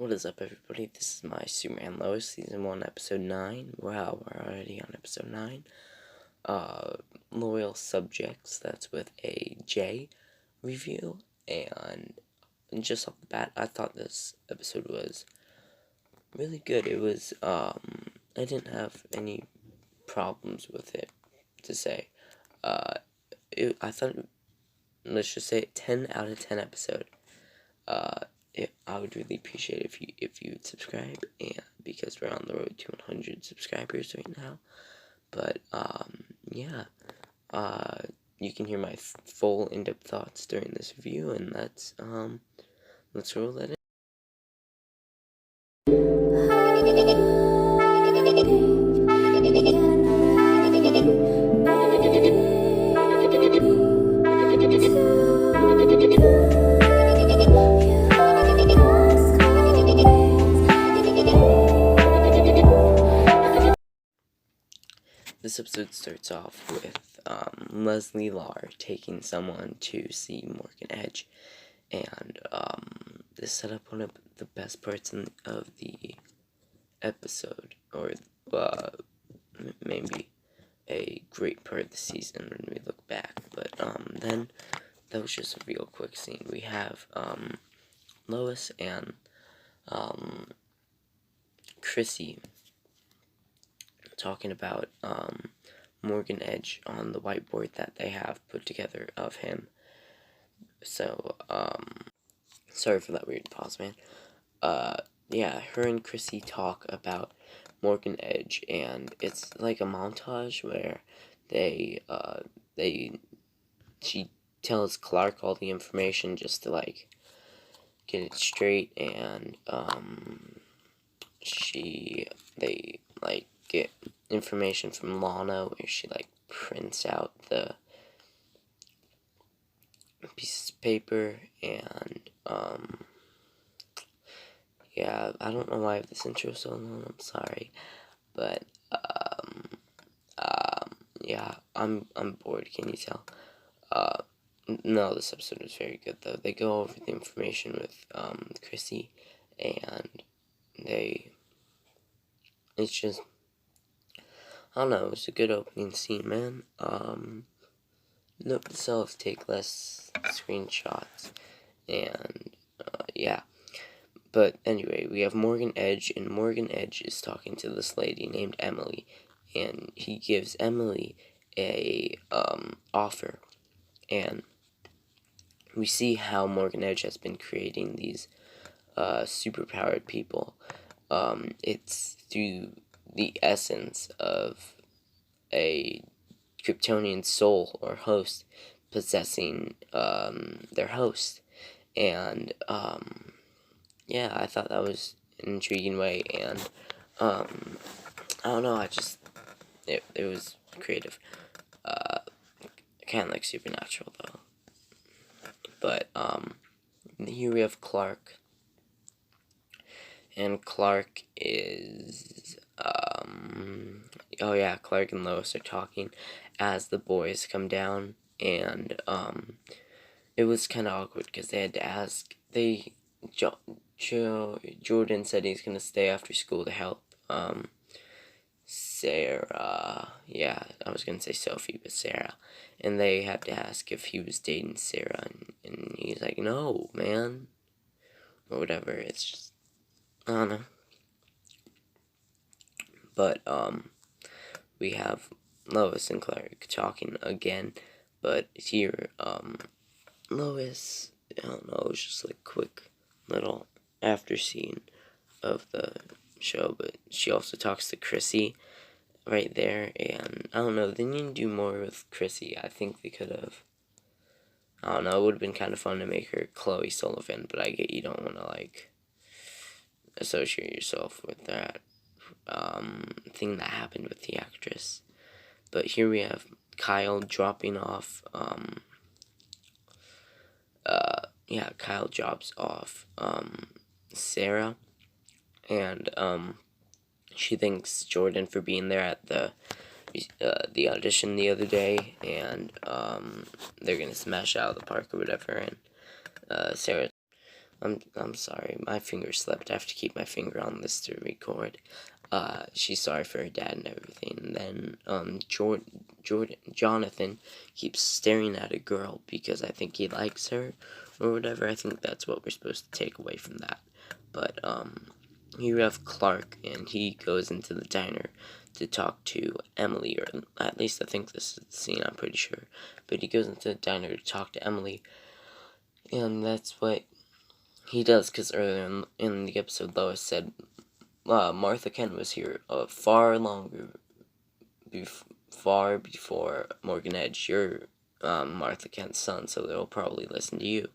What is up, everybody? This is my Superman Lois, Season 1, Episode 9. Wow, we're already on Episode 9. Loyal Subjects, that's with a J review. And just off the bat, I thought this episode was really good. It was, I didn't have any problems with it, to say. I thought, let's just say, 10 out of 10 episode. I would really appreciate if you would subscribe, and because we're on the road to 100 subscribers right now. But yeah, you can hear my full in-depth thoughts during this review, and let's roll that in. This episode starts off with Leslie Lar taking someone to see Morgan Edge, and this set up one of the best parts of the episode, or maybe a great part of the season when we look back. But then that was just a real quick scene. We have Lois and Chrissy talking about Morgan Edge on the whiteboard that they have put together of him. So, sorry for that weird pause, man. Yeah, her and Chrissy talk about Morgan Edge, and it's like a montage where she tells Clark all the information just to, like, get it straight, and, they, like, get information from Lana where she, like, prints out the pieces of paper, and, yeah, I don't know why I have this intro so long, I'm sorry, but, yeah, I'm bored, can you tell? No, this episode was very good, though. They go over the information with, Chrissy, and it's just, I don't know, it's a good opening scene, man. Note to self, take less screenshots, and, yeah. But anyway, we have Morgan Edge, and Morgan Edge is talking to this lady named Emily, and he gives Emily a, offer, and we see how Morgan Edge has been creating these, superpowered people. It's through the essence of a Kryptonian soul or host possessing their host, and yeah, I thought that was an intriguing way, and I don't know, it was creative, kind of like Supernatural though. But here we have Clark, and Clark is oh yeah, Clark and Lois are talking as the boys come down, and it was kind of awkward because they had to ask. Jordan said he's gonna stay after school to help Sarah. Yeah, I was gonna say Sophie, but Sarah. And they had to ask if he was dating Sarah, and he's like, no, man, or whatever. It's just, I don't know. But we have Lois and Clark talking again, but here Lois, I don't know, it's just like quick little after scene of the show, but she also talks to Chrissy right there, and I don't know, they need to do more with Chrissy. I think they could have, I don't know, it would have been kind of fun to make her Chloe Sullivan, but I get you don't want to, like, associate yourself with that thing that happened with the actress. But here we have Kyle dropping off, Kyle drops off, Sarah, and, she thanks Jordan for being there at the audition the other day, and, they're gonna smash out of the park or whatever, and, I'm sorry, my finger slipped. I have to keep my finger on this to record. She's sorry for her dad and everything. And then Jonathan keeps staring at a girl because I think he likes her or whatever. I think that's what we're supposed to take away from that. But you have Clark, and he goes into the diner to talk to Emily, or at least I think this is the scene, I'm pretty sure. But he goes into the diner to talk to Emily, and that's what he does, because earlier in the episode, Lois said Martha Kent was here far before Morgan Edge. You're Martha Kent's son, so they'll probably listen to you.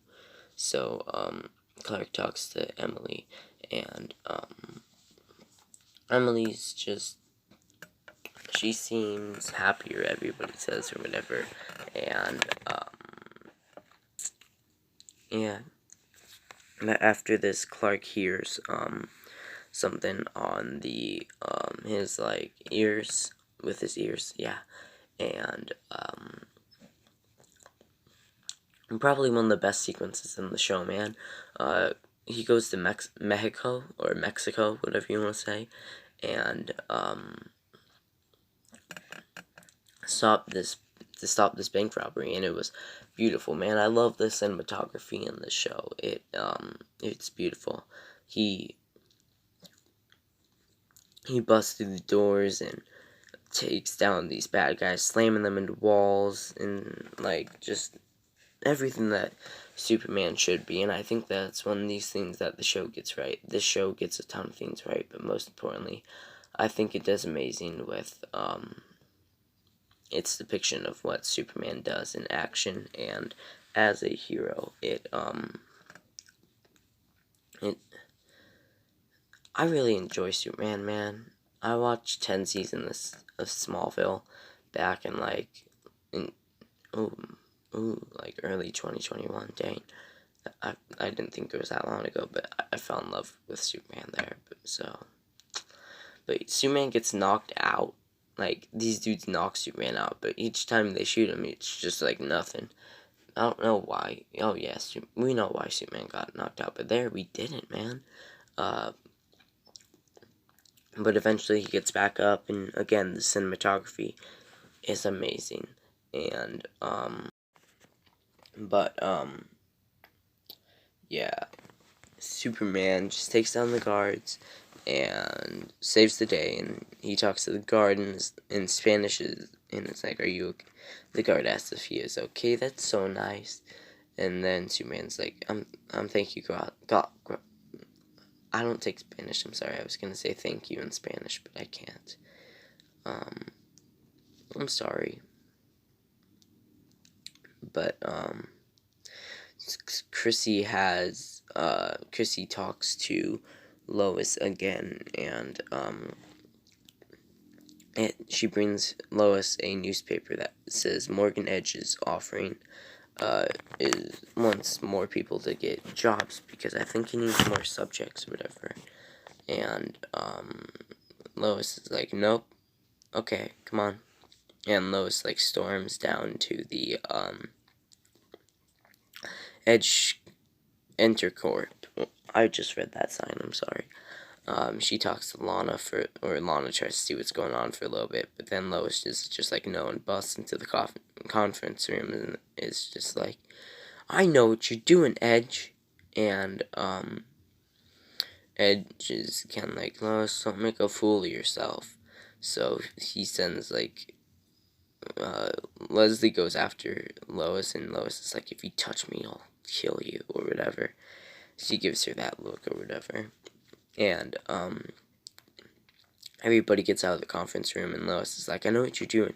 So Clark talks to Emily, and Emily's just, she seems happier, everybody says, or whatever, and yeah. After this, Clark hears something on the his like ears, with his ears, yeah, and probably one of the best sequences in the show, man. He goes to Mexico, or Mexico, whatever you want to say, and stop this bank robbery, and it was beautiful, man. I love the cinematography in this show. It's beautiful. He busts through the doors and takes down these bad guys, slamming them into walls, and like just everything that Superman should be. And I think that's one of these things that the show gets right. This show gets a ton of things right, but most importantly, I think it does amazing with its depiction of what Superman does in action and as a hero. I really enjoy Superman, man. I watched 10 seasons of Smallville back in like like early 2021. Dang, I didn't think it was that long ago, but I fell in love with Superman there. But Superman gets knocked out. Like, these dudes knock Superman out, but each time they shoot him, it's just like nothing. I don't know why. Oh yes, we know why Superman got knocked out, but there we didn't, man. But eventually he gets back up, and again, the cinematography is amazing. And yeah, Superman just takes down the guards and saves the day, and he talks to the guard in Spanish, and it's like, "Are you okay?" The guard asks if he is okay. That's so nice. And then Superman's like, thank you, God. I don't take Spanish, I'm sorry. I was gonna say thank you in Spanish, but I can't. I'm sorry. But Chrissy talks to Lois again, and she brings Lois a newspaper that says Morgan Edge is offering wants more people to get jobs, because I think he needs more subjects or whatever. And Lois is like, nope, okay, come on. And Lois like storms down to the Edge Intercorp. I just read that sign, I'm sorry. She talks to Lana Lana tries to see what's going on for a little bit, but then Lois is just like, no, and busts into the conference room and is just like, I know what you're doing, Edge. And Edge is kind of like, Lois, don't make a fool of yourself. So he sends like, Leslie goes after Lois, and Lois is like, if you touch me, I'll kill you, or whatever. She gives her that look or whatever. And everybody gets out of the conference room, and Lois is like, I know what you're doing.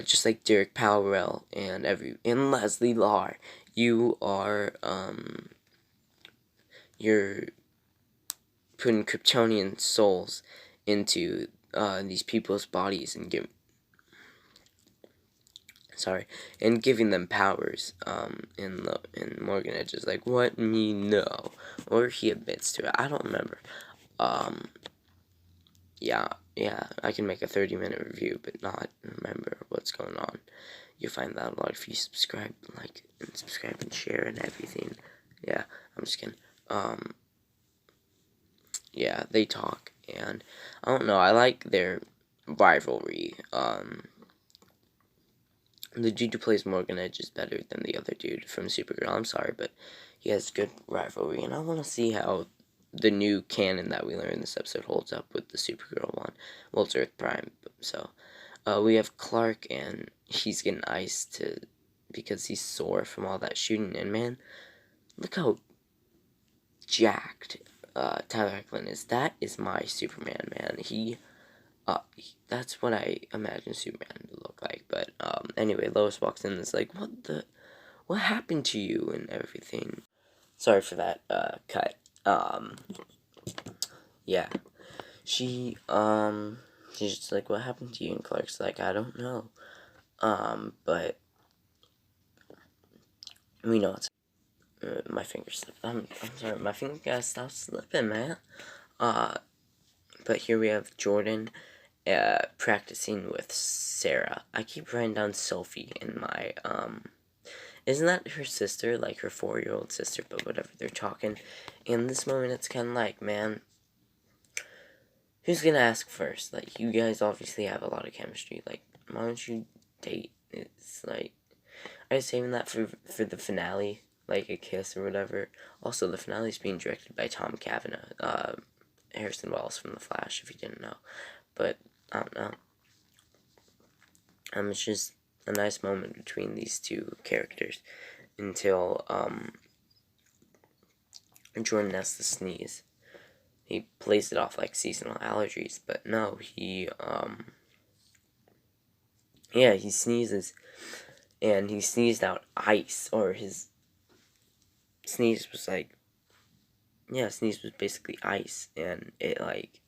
Just like Derek Powell and Leslie Lar, you are you're putting Kryptonian souls into these people's bodies and giving them powers. And Morgan Edge is like, what? Me? No. Or he admits to it. I don't remember. Yeah, I can make a 30-minute review, but not remember what's going on. You'll find that a lot if you subscribe, like, and subscribe and share and everything. Yeah, I'm just kidding. yeah, they talk, and I don't know, I like their rivalry. The dude who plays Morgan Edge is better than the other dude from Supergirl. I'm sorry, but he has good rivalry, and I want to see how the new canon that we learned in this episode holds up with the Supergirl one. Well, it's Earth Prime, so we have Clark, and he's getting iced because he's sore from all that shooting. And man, look how jacked Tyler Eklund is. That is my Superman, man. That's what I imagine Superman to look like. But anyway, Lois walks in and is like, what happened to you and everything. Sorry for that cut. Yeah. She's just like, what happened to you? And Clark's like, I don't know. But we know it's my finger slipped. I'm sorry, my finger gotta stop slipping, man. But here we have Jordan practicing with Sarah. I keep writing down Sophie in my isn't that her sister, like her 4-year-old sister, but whatever, they're talking. In this moment, it's kind of like, man, who's gonna ask first? Like, you guys obviously have a lot of chemistry. Like, why don't you date? It's like, are you saving that for the finale? Like, a kiss or whatever? Also, the finale is being directed by Tom Cavanagh, Harrison Wells from The Flash, if you didn't know. But, I don't know. It's just a nice moment between these two characters until Jordan has to sneeze. He plays it off like seasonal allergies, but no, he sneezes, and he sneezed out ice, or his sneeze was like, sneeze was basically ice, and it like,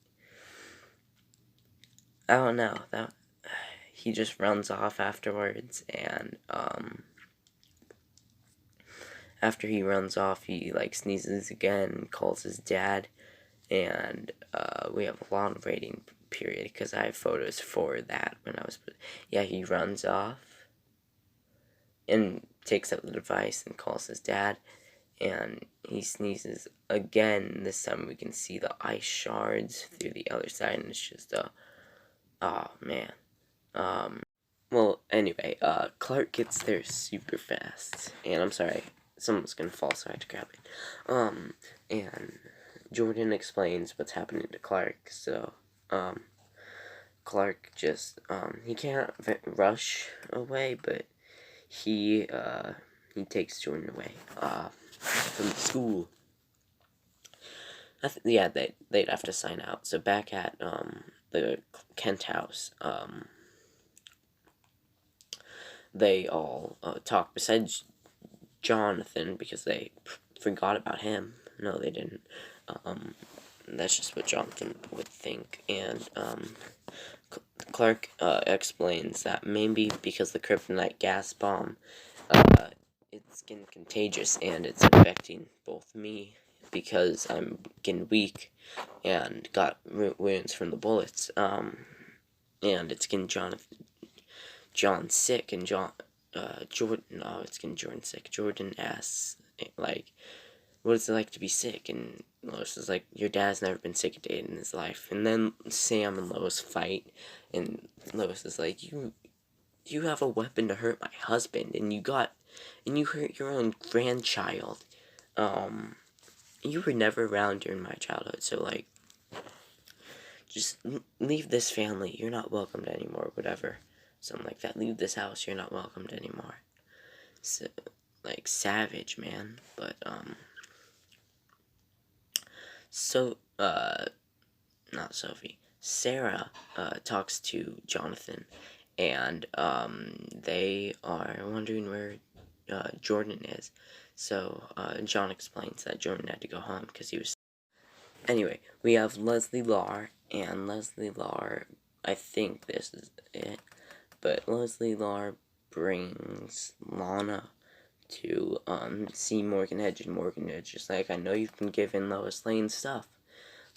I don't know, that he just runs off afterwards, and after he runs off, he like sneezes again, calls his dad, and we have a long waiting period because I have photos for that when I was, he runs off and takes out the device and calls his dad, and he sneezes again. This time we can see the ice shards through the other side, and it's just oh man. Well, anyway, Clark gets there super fast, and I'm sorry, someone's gonna fall, so I had to grab it. And Jordan explains what's happening to Clark, so, Clark just, he can't rush away, but he takes Jordan away, from the school. They'd have to sign out. So back at, the Kent house, they all talk, besides Jonathan, because they forgot about him. No, they didn't. That's just what Jonathan would think. And Clark explains that maybe because the kryptonite gas bomb, it's getting contagious, and it's infecting both me because I'm getting weak and got wounds from the bullets. And it's getting John sick, and it's getting Jordan sick. Jordan asks, like, what is it like to be sick? And Lois is like, your dad's never been sick a day in his life. And then Sam and Lois fight, and Lois is like, you have a weapon to hurt my husband, and you hurt your own grandchild. You were never around during my childhood, so, like, just leave this family, you're not welcomed anymore, whatever. Something like that. Leave this house, you're not welcomed anymore. So, like, savage, man. But, not Sophie. Sarah, talks to Jonathan, and, they are wondering where, Jordan is. So, John explains that Jordan had to go home because he was... Anyway, we have Leslie Lar, and Leslie Lar, I think this is it, but Leslie Lar brings Lana to, see Morgan Edge, and Morgan Edge is like, I know you've been giving Lois Lane stuff,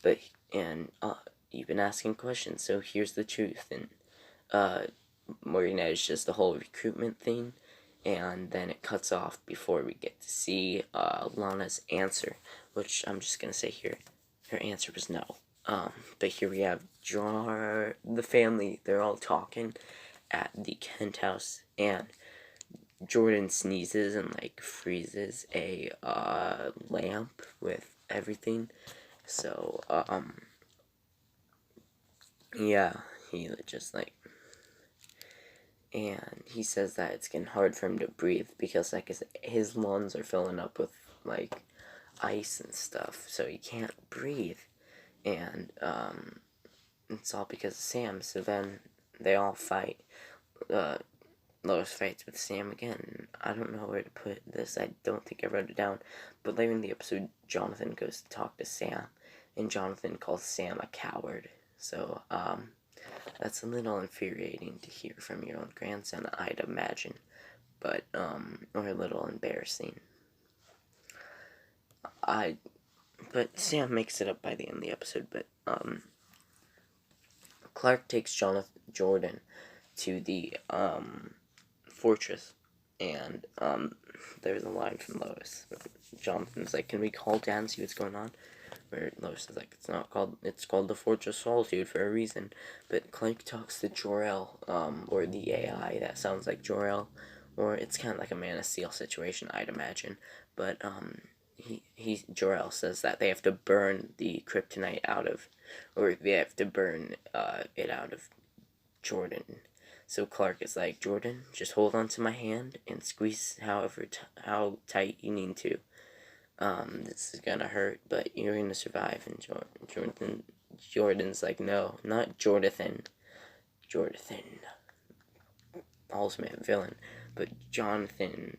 but, and, you've been asking questions, so here's the truth. And, Morgan Edge does the whole recruitment thing, and then it cuts off before we get to see Lana's answer, which I'm just gonna say here, her answer was no. But here we have the family, they're all talking at the Kent house, and Jordan sneezes and like freezes a lamp with everything. So yeah, he just like, and he says that it's getting hard for him to breathe because like his lungs are filling up with like ice and stuff, so he can't breathe. And it's all because of Sam. So then they all fight. Lois fights with Sam again. I don't know where to put this. I don't think I wrote it down. But later in the episode, Jonathan goes to talk to Sam, and Jonathan calls Sam a coward. So, that's a little infuriating to hear from your own grandson, I'd imagine. But, or a little embarrassing. But Sam makes it up by the end of the episode. But, Clark takes Jordan to the, fortress, and there's a line from Lois. Jonathan's like, "Can we call Dad and see what's going on?" Where Lois is like, "It's called the Fortress Solitude for a reason." But Clark talks to Jor-El, or the AI that sounds like Jor-El, or it's kind of like a Man of Steel situation, I'd imagine. But Jor-El says that they have to burn the kryptonite out of, or they have to burn it out of Jordan. So Clark is like, "Jordan, just hold on to my hand and squeeze how tight you need to. This is gonna hurt, but you're gonna survive." And Jordan's like, "No, not Jordathan. Ultimate villain." But Jordan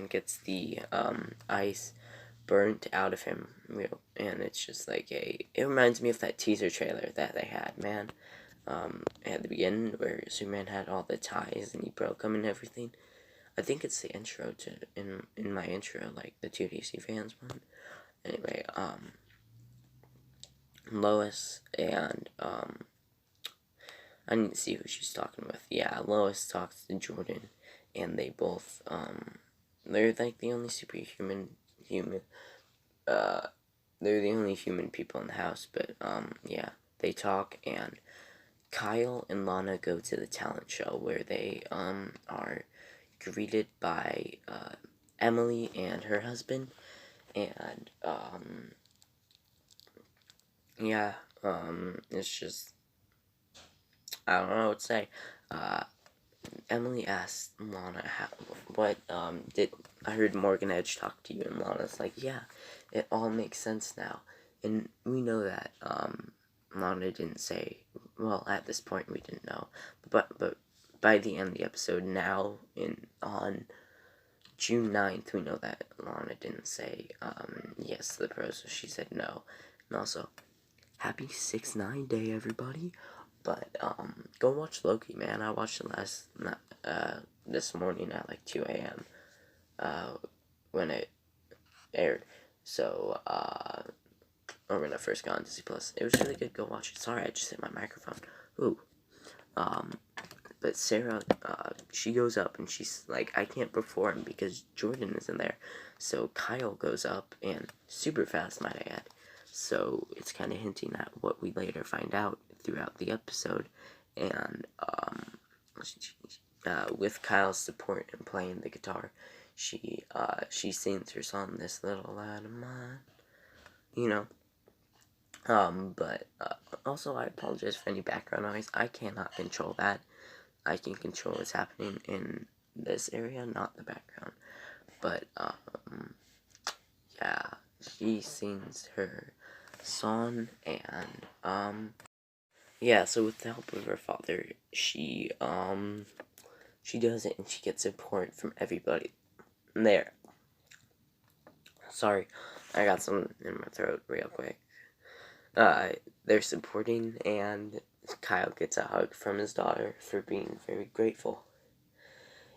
gets the ice burnt out of him, and it's just like it reminds me of that teaser trailer that they had, man. At the beginning, where Superman had all the ties and he broke them and everything. I think it's the intro to in my intro, like the 2DC fans one. Anyway, Lois and I didn't see who she's talking with. Yeah, Lois talks to Jordan, and they both they're like the only they're the only human people in the house. But yeah, they talk, and Kyle and Lana go to the talent show where they are greeted by Emily and her husband, and yeah, it's just, I don't know what to say. Emily asked Lana, "What did I heard Morgan Edge talk to you?" And Lana's like, "Yeah, it all makes sense now." And we know that Lana didn't say. Well, at this point, we didn't know, but by the end of the episode, now on June 9th, we know that Lana didn't say yes to the pros, so she said no. And also, happy 6-9 day, everybody. But go watch Loki, man. I watched it this morning at like 2 a.m. When it aired. So or when I first got on Disney Plus. It was really good. Go watch it. Sorry, I just hit my microphone. Ooh. But Sarah, she goes up and she's like, "I can't perform because Jordan isn't there." So Kyle goes up, and super fast, might I add. So it's kind of hinting at what we later find out throughout the episode. And with Kyle's support and playing the guitar, she sings her song, "This Little Light of Mine," you know. But also, I apologize for any background noise. I cannot control that. I can control what's happening in this area, not the background. But yeah, she sings her song, and yeah. So with the help of her father, she does it, and she gets support from everybody there. Sorry, I got something in my throat real quick. They're supporting, and Kyle gets a hug from his daughter for being very grateful.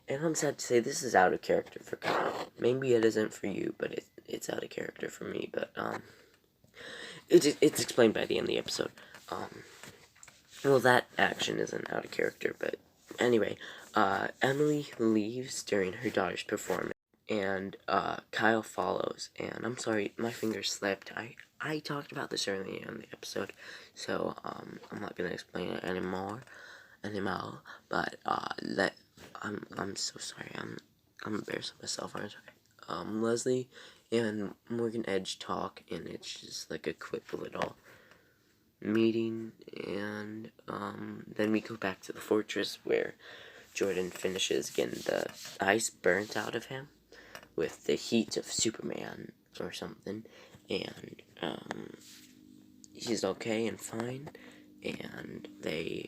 And I'm sad to say this is out of character for Kyle. Maybe it isn't for you, but it's out of character for me. But it's explained by the end of the episode. Well, that action isn't out of character, but Anyway, Emily leaves during her daughter's performance, and Kyle follows. And I'm sorry, my finger slipped. I talked about this earlier in the episode, so I'm not gonna explain it anymore. But I'm so sorry. I'm embarrassing myself, aren't I? Leslie and Morgan Edge talk, and it's just like a quick little meeting, and then we go back to the fortress where Jordan finishes getting the ice burnt out of him with the heat of Superman or something, and he's okay and fine, and they're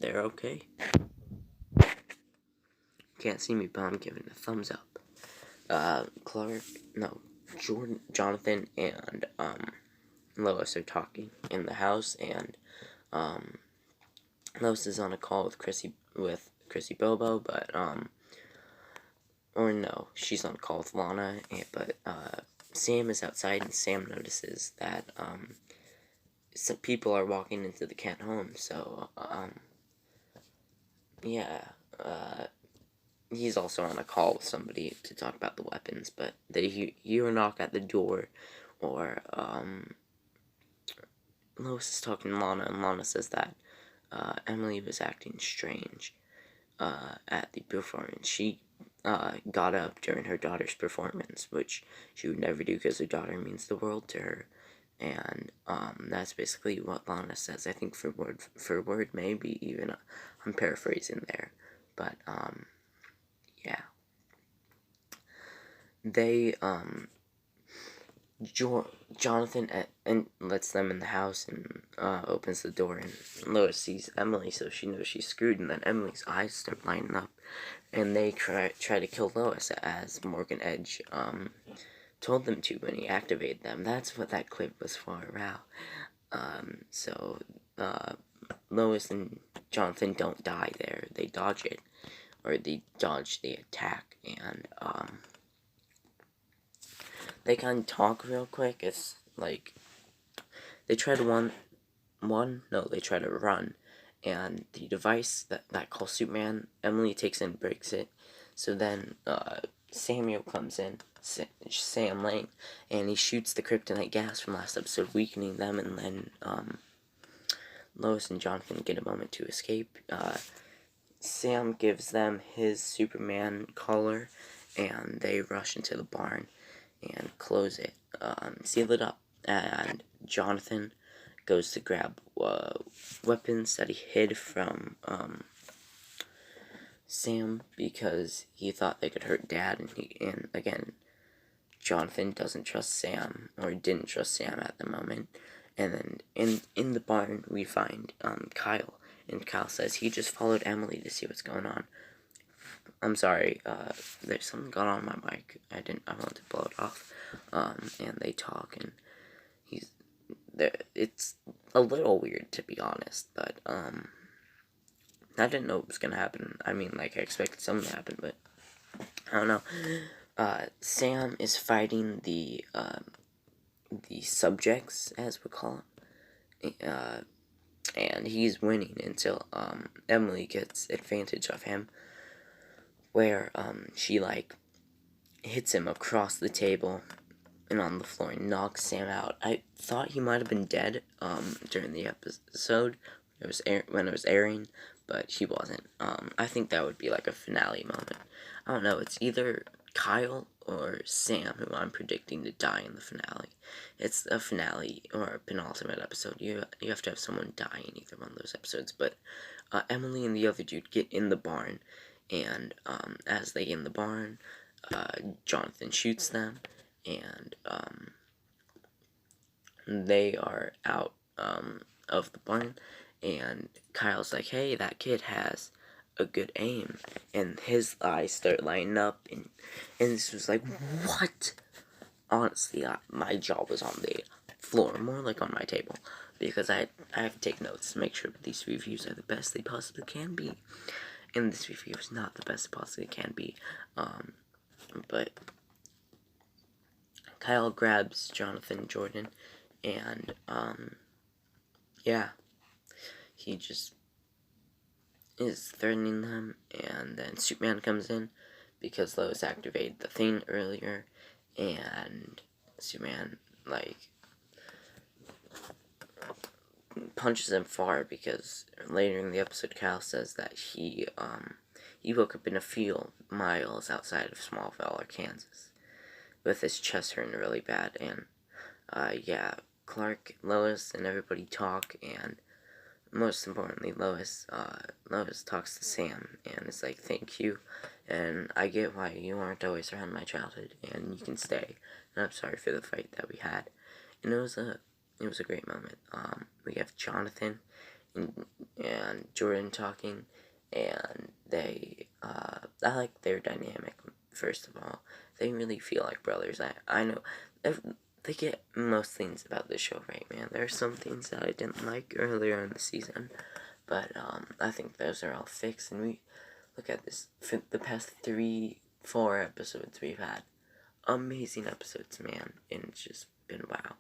okay. Can't see me, but I'm giving a thumbs up. Jonathan and Lois are talking in the house, and Lois is on a call with Chrissy Bobo, but or no, she's on a call with Lana, but Sam is outside, and Sam notices that some people are walking into the Kent home, so yeah, he's also on a call with somebody to talk about the weapons, but they hear a knock at the door, or Lois is talking to Lana, and Lana says that Emily was acting strange at the performance. She got up during her daughter's performance, which she would never do because her daughter means the world to her. And that's basically what Lana says. I think for word, maybe even I'm paraphrasing there, but yeah. They Jonathan and lets them in the house, and opens the door, and Lois sees Emily, so she knows she's screwed, and then Emily's eyes start lighting up, and they try to kill Lois, as Morgan Edge told them to when he activated them. That's what that clip was for. Wow. So Lois and Jonathan don't die there. They dodge it, or they dodge the attack, and they kind of talk real quick. It's like they try to they try to run, and the device that calls Superman, Emily takes and breaks it. So then Samuel comes in, Sam Lane, and he shoots the kryptonite gas from last episode, weakening them, and then Lois and Jonathan get a moment to escape. Sam gives them his Superman collar, and they rush into the barn and close it, seal it up, and Jonathan goes to grab weapons that he hid from Sam because he thought they could hurt Dad, and again, Jonathan doesn't trust Sam, or didn't trust Sam at the moment. And then in the barn we find Kyle, and Kyle says he just followed Emily to see what's going on. I'm sorry, there's something going on my mic. I wanted to blow it off. And they talk, and it's a little weird, to be honest, but I didn't know it was gonna happen. I mean, like, I expected something to happen, but I don't know. Sam is fighting the subjects, as we call it, and he's winning until Emily gets advantage of him, where she like hits him across the table and on the floor and knocks Sam out. I thought he might have been dead during the episode when it was airing, but he wasn't. I think that would be like a finale moment. I don't know, it's either Kyle or Sam who I'm predicting to die in the finale. It's a finale or a penultimate episode. You have to have someone die in either one of those episodes. But Emily and the other dude get in the barn, and as they get in the barn, Jonathan shoots them, and they are out of the barn, and Kyle's like, hey, that kid has a good aim, and his eyes start lighting up, and this was like, what? Honestly, my jaw was on the floor, more like on my table, because I have to take notes to make sure that these reviews are the best they possibly can be, and this review is not the best it possibly can be, but Kyle grabs Jonathan Jordan, and yeah, he just is threatening them, and then Superman comes in because Lois activated the thing earlier, and Superman, like, punches him far because later in the episode Kyle says that he woke up in a field miles outside of Smallville or Kansas with his chest hurting really bad, and yeah, Clark, Lois, and everybody talk, and most importantly, Lois talks to Sam and is like, thank you, and I get why you weren't always around my childhood, and you can stay, and I'm sorry for the fight that we had. And it was a great moment. We have Jonathan and Jordan talking, and I like their dynamic. First of all, they really feel like brothers. I know they get most things about this show right, man. There are some things that I didn't like earlier in the season, but I think those are all fixed. And we look at this for the past 3-4 episodes we've had amazing episodes, man, and it's just been wow.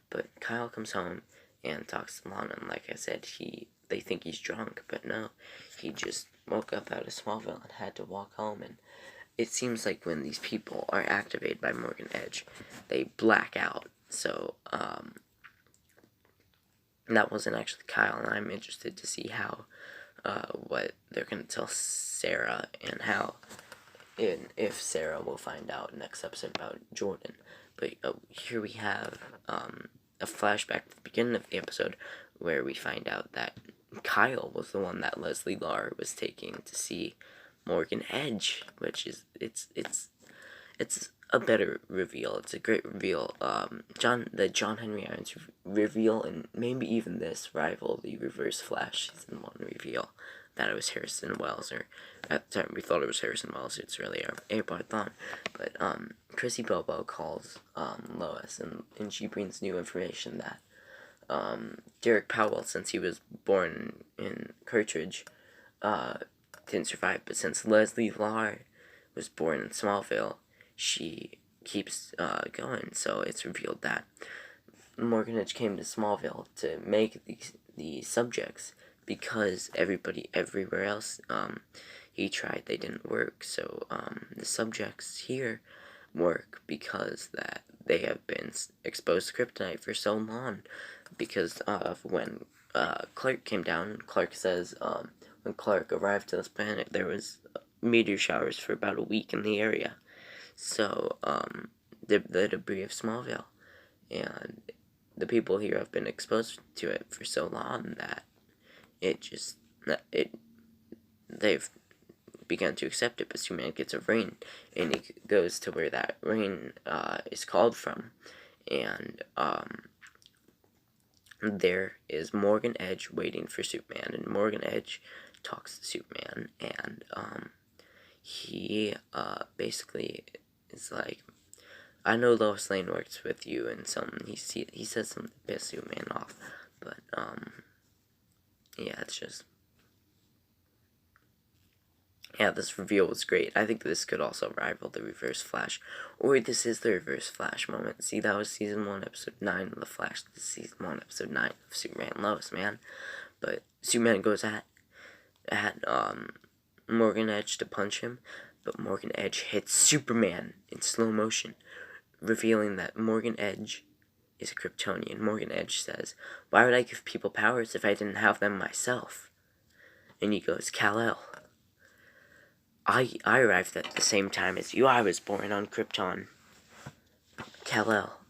But Kyle comes home and talks to Lana, and like I said, they think he's drunk, but no, he just woke up out of Smallville and had to walk home, and it seems like when these people are activated by Morgan Edge, they black out. So, that wasn't actually Kyle, and I'm interested to see how, what they're going to tell Sarah, and how, and if Sarah will find out next episode about Jordan. But here we have a flashback to the beginning of the episode where we find out that Kyle was the one that Leslie Lar was taking to see Morgan Edge, which is it's a better reveal. It's a great reveal. The John Henry Irons reveal, and maybe even this rival the Reverse Flash season 1 reveal that it was Harrison Wells, or at the time we thought it was Harrison Wells. It's really Airport Thon. But Chrissy Bobo calls Lois, and she brings new information that Derek Powell, since he was born in Cartridge, didn't survive, but since Leslie Lar was born in Smallville, she keeps going. So it's revealed that Morgan Edge came to Smallville to make the subjects because everybody everywhere else he tried, they didn't work. So the subjects here work because that they have been exposed to kryptonite for so long, because of when Clark came down. Clark says when Clark arrived to this planet, there was meteor showers for about a week in the area. So the debris of Smallville, and the people here have been exposed to it for so long that they've begun to accept it. But Superman gets a rain, and he goes to where that rain is called from, and there is Morgan Edge waiting for Superman, and Morgan Edge talks to Superman, and he basically is like, I know Lois Lane works with you, and he says something to piss Superman off, but yeah, it's just, yeah, this reveal was great. I think this could also rival the Reverse Flash, or this is the Reverse Flash moment. See, that was season 1, episode 9 of The Flash. This is season 1, episode 9 of Superman and Lois, man. But Superman goes at Morgan Edge to punch him, but Morgan Edge hits Superman in slow motion, revealing that Morgan Edge is a Kryptonian. Morgan Edge says, "Why would I give people powers if I didn't have them myself?" And he goes, "Kal-El, I arrived at the same time as you. I was born on Krypton." Kal-El,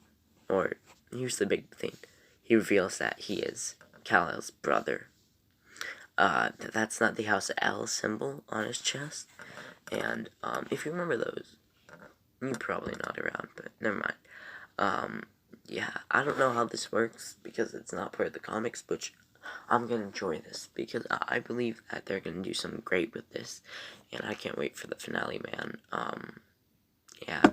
or here's the big thing, he reveals that he is Kal-El's brother. That's not the House of L symbol on his chest, and if you remember those, you're probably not around, but never mind. Yeah, I don't know how this works because it's not part of the comics, but I'm gonna enjoy this because I believe that they're gonna do something great with this, and I can't wait for the finale, man. Yeah.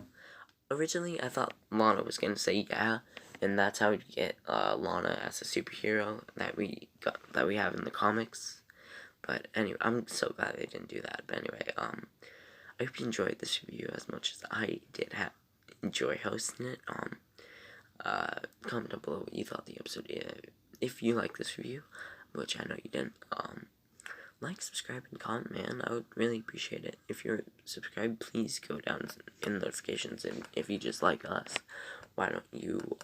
Originally, I thought Lana was gonna say yeah, and that's how we get Lana as a superhero that we have in the comics. But anyway, I'm so glad they didn't do that. But anyway, I hope you enjoyed this review as much as I did enjoy hosting it. Comment down below what you thought the episode. If you like this review, which I know you didn't, like, subscribe, and comment, man. I would really appreciate it. If you're subscribed, please go down in notifications, and if you just like us, why don't you,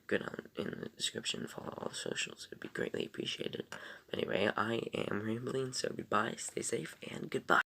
go down in the description, follow all the socials. It'd be greatly appreciated. Anyway, I am rambling, so goodbye, stay safe, and goodbye.